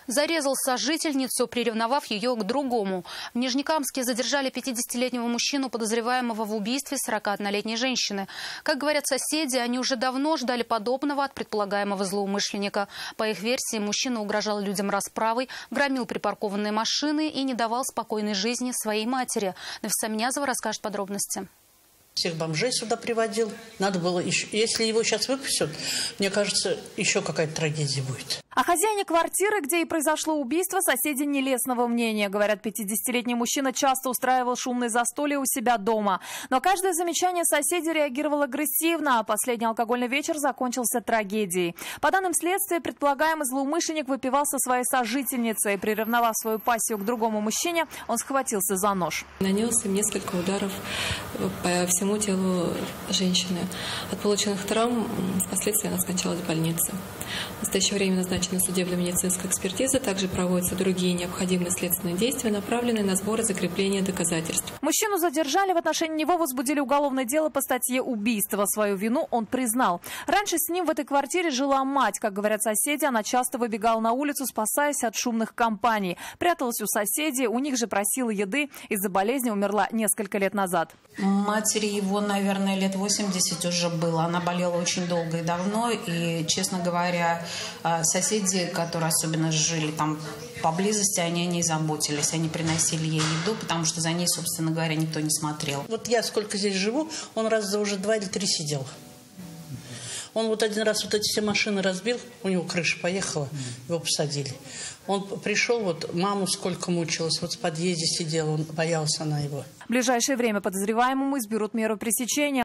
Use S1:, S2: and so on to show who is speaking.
S1: Зарезал сожительницу, приревновав ее к другому. В Нижнекамске задержали 50-летнего мужчину, подозреваемого в убийстве 41-летней женщины. Как говорят соседи, они уже давно ждали подобного от предполагаемого злоумышленника. По их версии, мужчина угрожал людям расправой, громил припаркованные машины и не давал спокойной жизни своей матери. Нафиса Минязова расскажет подробности.
S2: Всех бомжей сюда приводил. Надо было еще... Если его сейчас выпустят, мне кажется, еще какая-то трагедия будет.
S3: О хозяине квартиры, где и произошло убийство, соседи нелестного мнения. Говорят, 50-летний мужчина часто устраивал шумные застолья у себя дома. Но каждое замечание соседей реагировал агрессивно, а последний алкогольный вечер закончился трагедией. По данным следствия, предполагаемый злоумышленник выпивал со своей сожительницей. Приревновав свою пассию к другому мужчине, он схватился за нож.
S4: Нанес им несколько ударов по всему телу женщины. От полученных травм впоследствии она скончалась в больнице. В настоящее время назначена судебно-медицинская экспертиза. Также проводятся другие необходимые следственные действия, направленные на сбор и закрепление доказательств.
S3: Мужчину задержали, в отношении него возбудили уголовное дело по статье «Убийство». Свою вину он признал. Раньше с ним в этой квартире жила мать. Как говорят соседи, она часто выбегала на улицу, спасаясь от шумных компаний. Пряталась у соседей, у них же просила еды. Из-за болезни умерла несколько лет назад.
S5: Матери его, наверное, лет 80 уже было. Она болела очень долго и давно. И, честно говоря, соседи, которые особенно жили там поблизости, они не заботились. Они приносили ей еду, потому что за ней, собственно говоря, никто не смотрел.
S2: Вот я сколько здесь живу, он раз за уже 2 или 3 сидел. Он вот один раз вот эти все машины разбил, у него крыша поехала, его посадили. Он пришел, вот маму сколько мучилась, вот в подъезде сидела, он боялся она его.
S3: В ближайшее время подозреваемому изберут меру пресечения.